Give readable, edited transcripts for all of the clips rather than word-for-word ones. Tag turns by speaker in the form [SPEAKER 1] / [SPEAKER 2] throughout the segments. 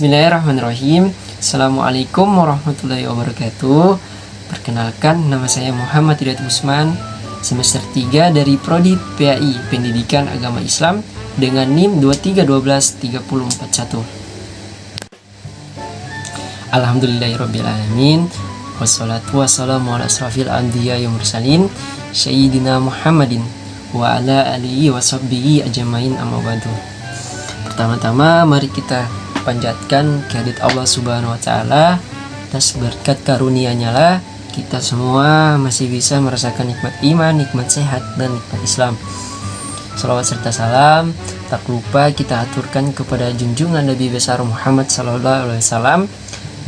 [SPEAKER 1] Bismillahirrahmanirrahim. Assalamualaikum warahmatullahi wabarakatuh. Perkenalkan, nama saya Muhammad Hidayat Usman, semester 3 dari Prodi PAI Pendidikan Agama Islam dengan NIM 23123041. Alhamdulillahirrabbilalamin. Wassalatu wassalamu ala asrafil anbiya wal mursalin Sayyidina Muhammadin wa ala alihi wa sahbihi ajmain, amma ba'du. Pertama-tama mari kita panjatkan kehadirat Allah Subhanahu wa taala. Atas berkat karunia-Nya lah kita semua masih bisa merasakan nikmat iman, nikmat sehat, dan nikmat Islam. Salawat serta salam tak lupa kita aturkan kepada junjungan Nabi besar Muhammad sallallahu alaihi wasallam,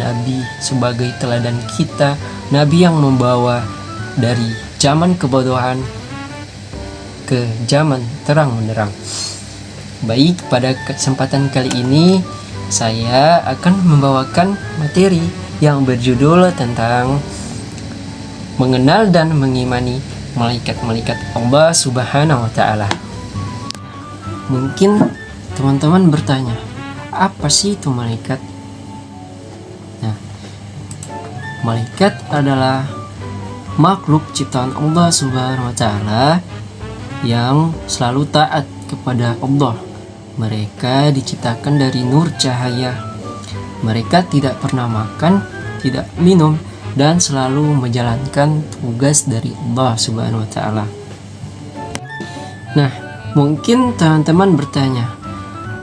[SPEAKER 1] Nabi sebagai teladan kita, Nabi yang membawa dari zaman kebodohan ke zaman terang benderang. Baik, pada kesempatan kali ini saya akan membawakan materi yang berjudul tentang mengenal dan mengimani malaikat-malaikat Allah Subhanahu wa taala. Mungkin teman-teman bertanya, apa sih itu malaikat? Nah, malaikat adalah makhluk ciptaan Allah Subhanahu wa taala yang selalu taat kepada Allah. Mereka diciptakan dari nur cahaya. Mereka tidak pernah makan, tidak minum, dan selalu menjalankan tugas dari Allah Subhanahu wa taala. Nah, mungkin teman-teman bertanya,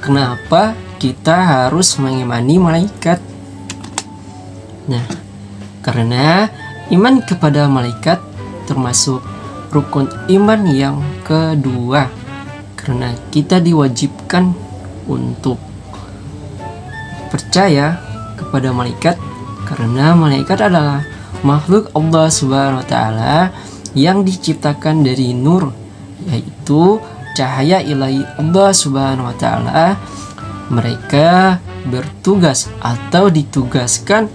[SPEAKER 1] kenapa kita harus mengimani malaikat? Nah, karena iman kepada malaikat termasuk rukun iman yang kedua. Karena kita diwajibkan untuk percaya kepada malaikat, karena malaikat adalah makhluk Allah Subhanahu wa taala yang diciptakan dari nur, yaitu cahaya ilahi Allah Subhanahu wa taala. Mereka bertugas atau ditugaskan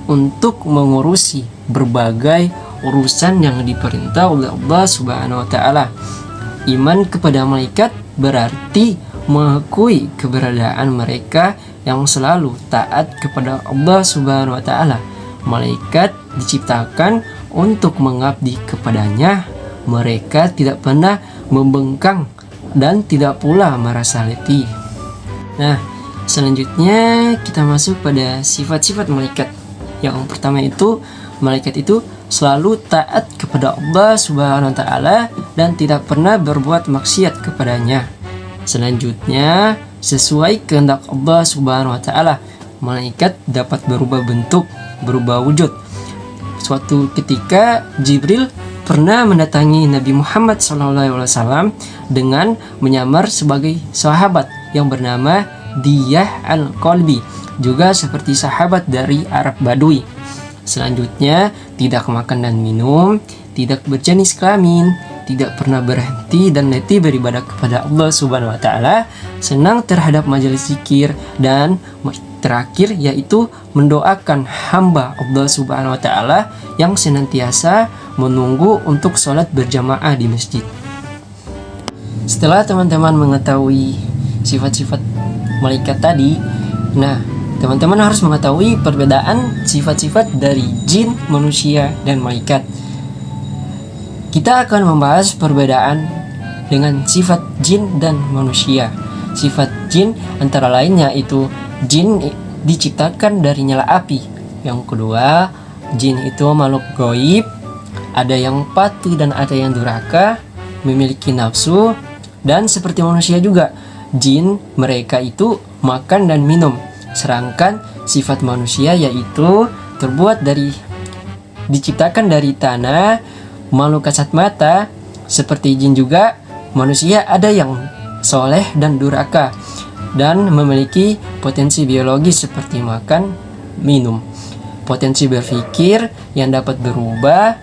[SPEAKER 1] untuk mengurusi berbagai urusan yang diperintah oleh Allah Subhanahu wa taala. Iman kepada malaikat berarti mengakui keberadaan mereka yang selalu taat kepada Allah Subhanahu wa taala. Malaikat diciptakan untuk mengabdi kepadanya. Mereka tidak pernah membengkang dan tidak pula merasa letih. Nah, selanjutnya kita masuk pada sifat-sifat malaikat. Yang pertama itu, malaikat itu selalu taat kepada Allah Subhanahu wa taala dan tidak pernah berbuat maksiat kepadanya. Selanjutnya, sesuai kehendak Allah Subhanahu wa taala, malaikat dapat berubah bentuk, berubah wujud. Suatu ketika Jibril pernah mendatangi Nabi Muhammad SAW dengan menyamar sebagai sahabat yang bernama Diyah al-Qalbi, juga seperti sahabat dari Arab Badui. Selanjutnya, tidak makan dan minum, tidak berjenis kelamin, tidak pernah berhenti dan letih beribadah kepada Allah Subhanahu wa taala, senang terhadap majelis zikir, dan terakhir yaitu mendoakan hamba Allah Subhanahu wa taala yang senantiasa menunggu untuk sholat berjamaah di masjid. Setelah teman-teman mengetahui sifat-sifat malaikat tadi, nah, teman-teman harus mengetahui perbedaan sifat-sifat dari jin, manusia, dan malaikat. Kita akan membahas perbedaan dengan sifat jin dan manusia. Sifat jin antara lain yaitu jin diciptakan dari nyala api. Yang kedua, jin itu makhluk gaib, ada yang patuh dan ada yang durhaka, memiliki nafsu, dan seperti manusia juga, jin mereka itu makan dan minum. Sedangkan sifat manusia yaitu diciptakan dari tanah, makhluk kasat mata. Seperti jin juga, manusia ada yang soleh dan durhaka dan memiliki potensi biologis seperti makan, minum, potensi berpikir yang dapat berubah,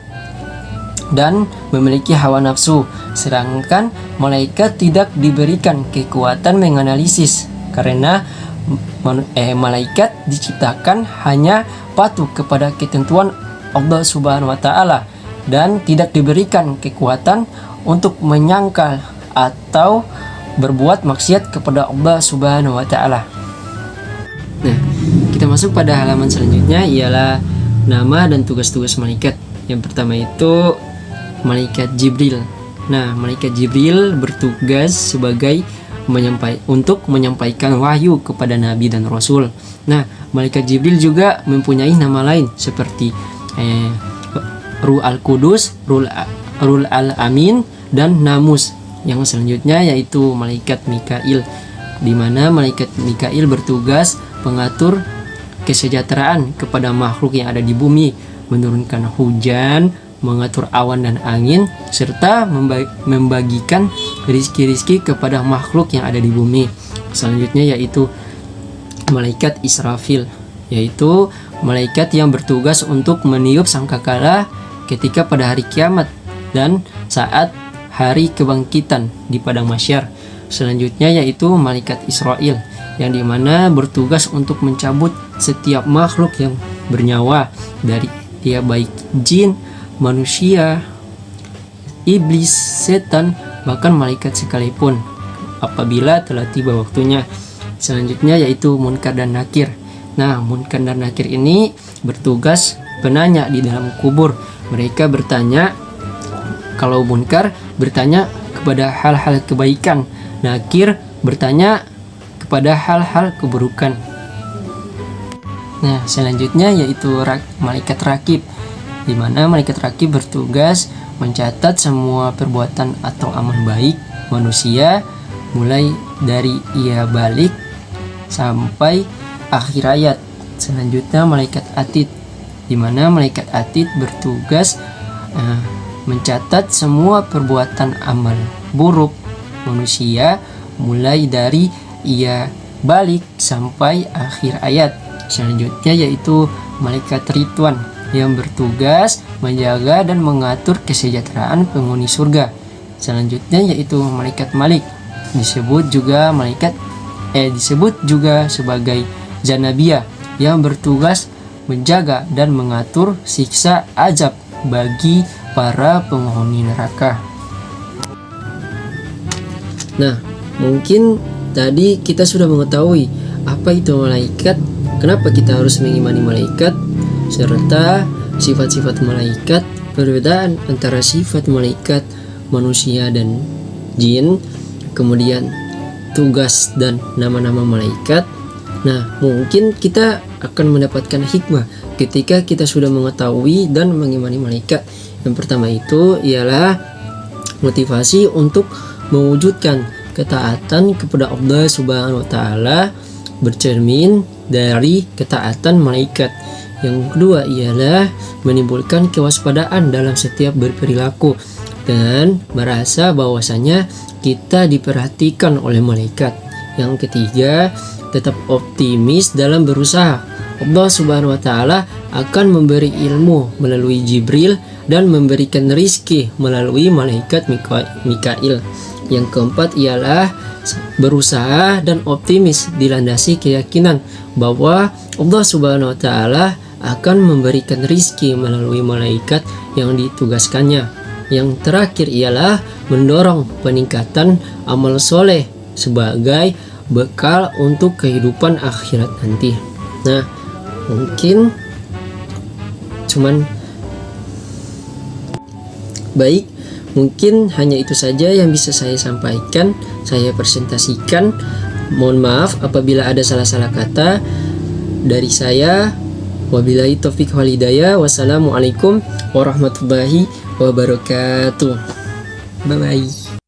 [SPEAKER 1] dan memiliki hawa nafsu. Sedangkan malaikat tidak diberikan kekuatan menganalisis karena malaikat diciptakan hanya patuh kepada ketentuan Allah Subhanahu wa taala dan tidak diberikan kekuatan untuk menyangkal atau berbuat maksiat kepada Allah Subhanahu wa taala. Nah, masuk pada halaman selanjutnya ialah nama dan tugas-tugas malaikat. Yang pertama itu malaikat Jibril. Nah, malaikat Jibril bertugas sebagai untuk menyampaikan wahyu kepada nabi dan rasul. Nah, malaikat Jibril juga mempunyai nama lain seperti Ruh Al-Qudus, Ruh Al-Amin, dan Namus. Yang selanjutnya yaitu malaikat Mikail, di mana malaikat Mikail bertugas mengatur kesejahteraan kepada makhluk yang ada di bumi, menurunkan hujan, mengatur awan dan angin, serta membagikan rizki-rizki kepada makhluk yang ada di bumi. Selanjutnya yaitu malaikat Israfil, yaitu malaikat yang bertugas untuk meniup sangkakala ketika pada hari kiamat dan saat hari kebangkitan di padang mahsyar. Selanjutnya yaitu malaikat Israel, yang dimana bertugas untuk mencabut setiap makhluk yang bernyawa, dari dia baik jin, manusia, iblis, setan, bahkan malaikat sekalipun apabila telah tiba waktunya. Selanjutnya yaitu Munkar dan Nakir. Nah, Munkar dan Nakir ini bertugas penanya di dalam kubur. Mereka bertanya, kalau Munkar bertanya kepada hal-hal kebaikan, Nakir bertanya kepada hal-hal keburukan. Nah, selanjutnya yaitu malaikat Rakib, di mana malaikat Rakib bertugas mencatat semua perbuatan atau amal baik manusia mulai dari ia balik sampai akhir hayat. Selanjutnya malaikat Atid, di mana malaikat Atid bertugas mencatat semua perbuatan amal buruk manusia mulai dari ia balik sampai akhir hayat. Selanjutnya yaitu malaikat Ridwan, yang bertugas menjaga dan mengatur kesejahteraan penghuni surga. Selanjutnya yaitu malaikat Malik, disebut juga sebagai Zanabiyah, yang bertugas menjaga dan mengatur siksa azab bagi para penghuni neraka. Nah, mungkin tadi kita sudah mengetahui apa itu malaikat, kenapa kita harus mengimani malaikat, serta sifat-sifat malaikat, perbedaan antara sifat malaikat manusia dan jin, kemudian tugas dan nama-nama malaikat. Nah, mungkin kita akan mendapatkan hikmah ketika kita sudah mengetahui dan mengimani malaikat. Yang pertama itu ialah motivasi untuk mewujudkan ketaatan kepada Allah Subhanahu wa taala bercermin dari ketaatan malaikat. Yang kedua ialah menimbulkan kewaspadaan dalam setiap berperilaku dan merasa bahwasanya kita diperhatikan oleh malaikat. Yang ketiga, tetap optimis dalam berusaha. Allah Subhanahu wa taala akan memberi ilmu melalui Jibril dan memberikan rizki melalui malaikat Mikail. Yang keempat ialah berusaha dan optimis dilandasi keyakinan bahwa Allah Subhanahu wa taala akan memberikan rizki melalui malaikat yang ditugaskannya. Yang terakhir ialah mendorong peningkatan amal soleh sebagai bekal untuk kehidupan akhirat nanti. Nah, mungkin mungkin hanya itu saja yang bisa saya sampaikan, saya presentasikan. Mohon maaf apabila ada salah-salah kata dari saya. Wabillahi taufiq wal hidayah. Wassalamualaikum warahmatullahi wabarakatuh. Bye bye.